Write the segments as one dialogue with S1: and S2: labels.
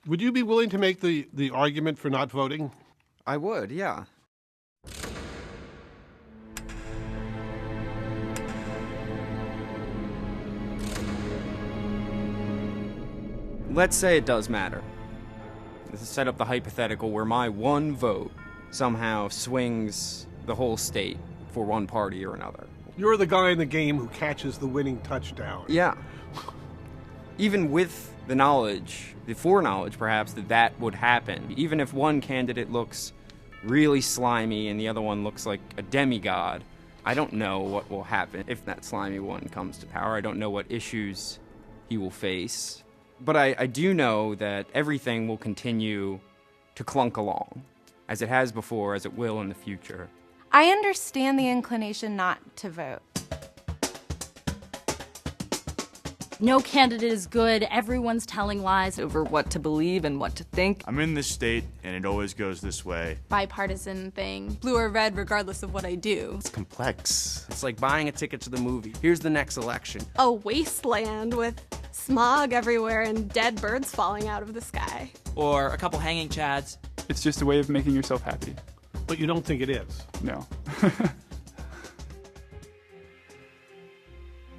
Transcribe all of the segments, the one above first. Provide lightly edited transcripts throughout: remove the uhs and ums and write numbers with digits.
S1: Would you be willing to make the argument for not voting?
S2: I would, yeah. Let's say it does matter. This is set up the hypothetical where my one vote somehow swings the whole state for one party or another.
S1: You're the guy in the game who catches the winning touchdown.
S2: Yeah. Even with the knowledge, the foreknowledge perhaps, that would happen, even if one candidate looks really slimy and the other one looks like a demigod, I don't know what will happen if that slimy one comes to power. I don't know what issues he will face. But I do know that everything will continue to clunk along, as it has before, as it will in the future.
S3: I understand the inclination not to vote.
S4: No candidate is good. Everyone's telling lies over what to believe and what to think.
S5: I'm in this state, and it always goes this way.
S6: Bipartisan thing. Blue or red, regardless of what I do.
S7: It's complex.
S2: It's like buying a ticket to the movie. Here's the next election.
S6: A wasteland with smog everywhere and dead birds falling out of the sky.
S8: Or a couple hanging chads.
S9: It's just a way of making yourself happy.
S1: But you don't think it is?
S9: No.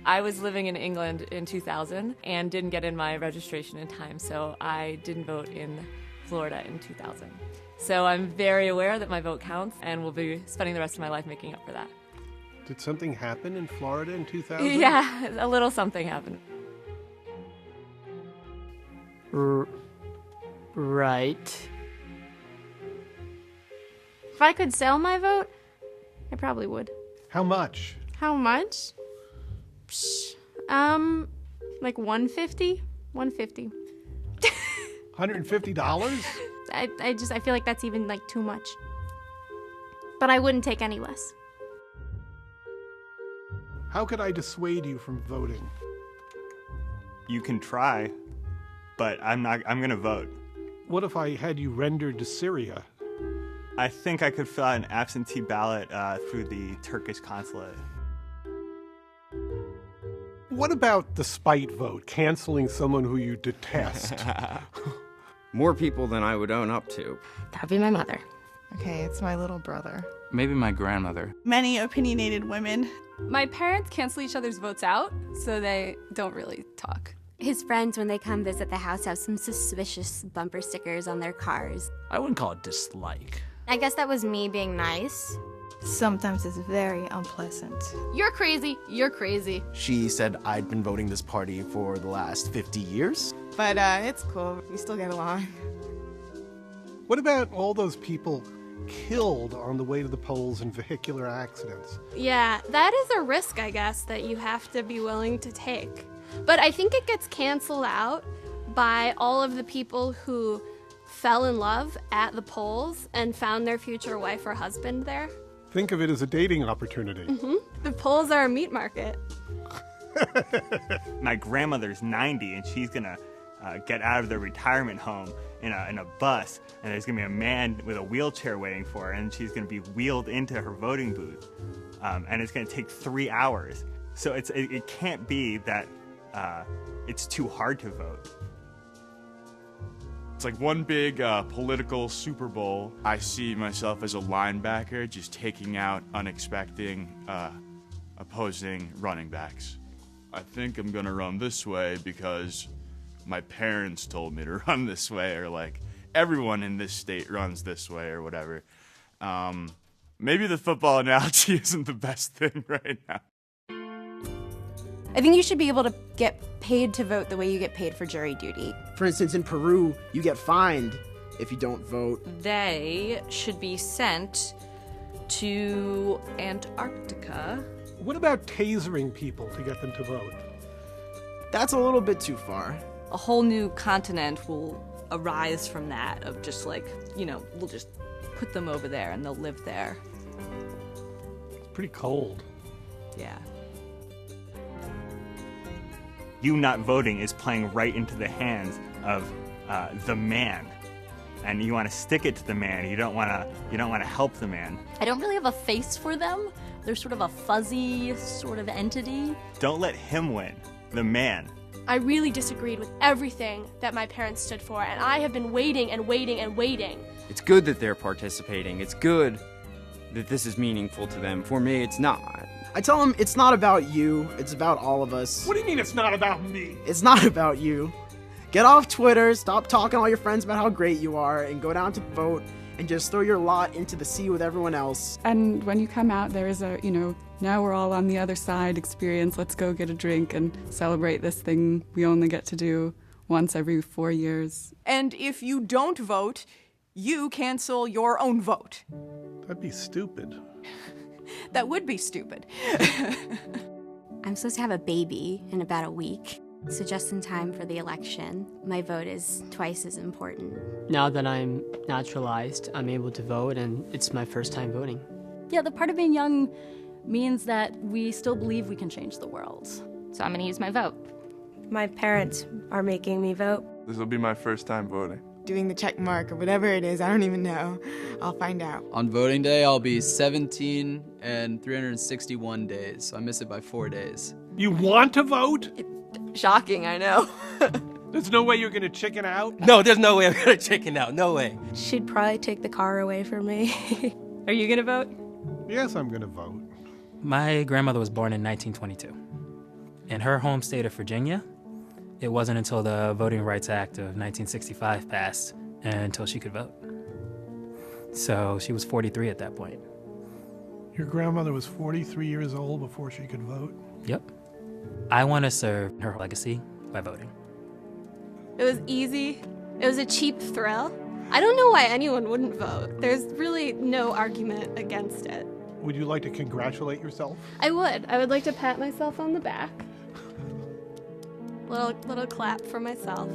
S10: I was living in England in 2000 and didn't get in my registration in time, so I didn't vote in Florida in 2000. So I'm very aware that my vote counts and will be spending the rest of my life making up for that.
S1: Did something happen in Florida in 2000?
S10: Yeah, a little something happened.
S4: Right.
S6: If I could sell my vote, I probably would.
S1: How much?
S6: How much? Like $150? $150.
S1: $150?
S6: I feel like that's even like too much. But I wouldn't take any less.
S1: How could I dissuade you from voting?
S5: You can try, but I'm gonna vote.
S1: What if I had you rendered to Syria?
S5: I think I could fill out an absentee ballot through the Turkish consulate.
S1: What about the spite vote, canceling someone who you detest?
S2: More people than I would own up to.
S6: That'd be my mother.
S11: Okay, it's my little brother.
S9: Maybe my grandmother.
S11: Many opinionated women.
S6: My parents cancel each other's votes out, so they don't really talk.
S12: His friends, when they come visit the house, have some suspicious bumper stickers on their cars.
S8: I wouldn't call it dislike.
S12: I guess that was me being nice.
S11: Sometimes it's very unpleasant.
S6: You're crazy. You're crazy.
S7: She said I'd been voting this party for the last 50 years.
S11: But it's cool. We still get along.
S1: What about all those people killed on the way to the polls in vehicular accidents?
S6: Yeah, that is a risk, I guess, that you have to be willing to take. But I think it gets canceled out by all of the people who fell in love at the polls and found their future wife or husband there.
S1: Think of it as a dating opportunity.
S6: Mm-hmm. The polls are a meat market.
S5: My grandmother's 90, and she's gonna get out of their retirement home in a bus, and there's gonna be a man with a wheelchair waiting for her, and she's gonna be wheeled into her voting booth, and it's gonna take 3 hours. So it can't be that it's too hard to vote.
S13: It's like one big political Super Bowl. I see myself as a linebacker just taking out unexpected opposing running backs. I think I'm gonna run this way because my parents told me to run this way, or like everyone in this state runs this way or whatever. Maybe the football analogy isn't the best thing right now.
S3: I think you should be able to get paid to vote the way you get paid for jury duty.
S7: For instance, in Peru, you get fined if you don't vote.
S4: They should be sent to Antarctica.
S1: What about tasering people to get them to vote?
S7: That's a little bit too far.
S4: A whole new continent will arise from that, of just like, we'll just put them over there and they'll live there.
S1: It's pretty cold.
S4: Yeah.
S5: You not voting is playing right into the hands of the man, and you want to stick it to the man. You don't want to help the man.
S4: I don't really have a face for them. They're sort of a fuzzy sort of entity.
S5: Don't let him win, the man.
S14: I really disagreed with everything that my parents stood for, and I have been waiting and waiting and waiting.
S2: It's good that they're participating. It's good that this is meaningful to them. For me, it's not.
S7: I tell them it's not about you, it's about all of us.
S1: What do you mean it's not about me?
S7: It's not about you. Get off Twitter, stop talking to all your friends about how great you are, and go down to vote and just throw your lot into the sea with everyone else.
S15: And when you come out, there is a, now we're all on the other side experience. Let's go get a drink and celebrate this thing we only get to do once every 4 years.
S16: And if you don't vote, you cancel your own vote.
S1: That'd be stupid.
S16: That would be stupid.
S12: I'm supposed to have a baby in about a week, so just in time for the election. My vote is twice as important.
S17: Now that I'm naturalized, I'm able to vote, and it's my first time voting.
S18: Yeah, the part of being young means that we still believe we can change the world.
S19: So I'm gonna use my vote.
S20: My parents are making me vote.
S21: This will be my first time voting.
S11: Doing the check mark or whatever it is, I don't even know. I'll find out.
S22: On voting day, I'll be 17 and 361 days, so I miss it by 4 days.
S1: You want to vote?
S23: Shocking, I know.
S1: There's no way you're gonna chicken out?
S23: No, there's no way I'm gonna chicken out. No way.
S20: She'd probably take the car away from me.
S18: Are you gonna vote?
S1: Yes, I'm gonna vote.
S24: My grandmother was born in 1922. In her home state of Virginia, it wasn't until the Voting Rights Act of 1965 passed until she could vote. So she was 43 at that point.
S1: Your grandmother was 43 years old before she could vote?
S24: Yep. I want to serve her legacy by voting.
S6: It was easy. It was a cheap thrill. I don't know why anyone wouldn't vote. There's really no argument against it.
S1: Would you like to congratulate yourself?
S6: I would. I would like to pat myself on the back. Little clap for myself.